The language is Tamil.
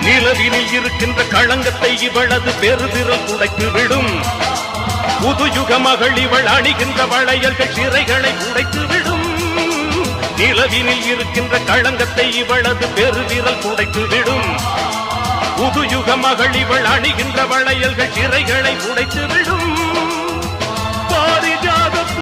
நிலவினில் இருக்கின்ற களங்கத்தை இவளது பெருவிரல் உடைத்து விடும். புதுயுக மகள் இவள் அணிகின்ற வளையல்கள் சிறைகளை உடைத்து விடும். நிலவினில் இருக்கின்ற களங்கத்தை இவளது பெருவிரல் உடைத்து விடும். புதுயுக மகள் இவள் அணிகின்ற வளையல்கள் சிறைகளை உடைத்து விடும்.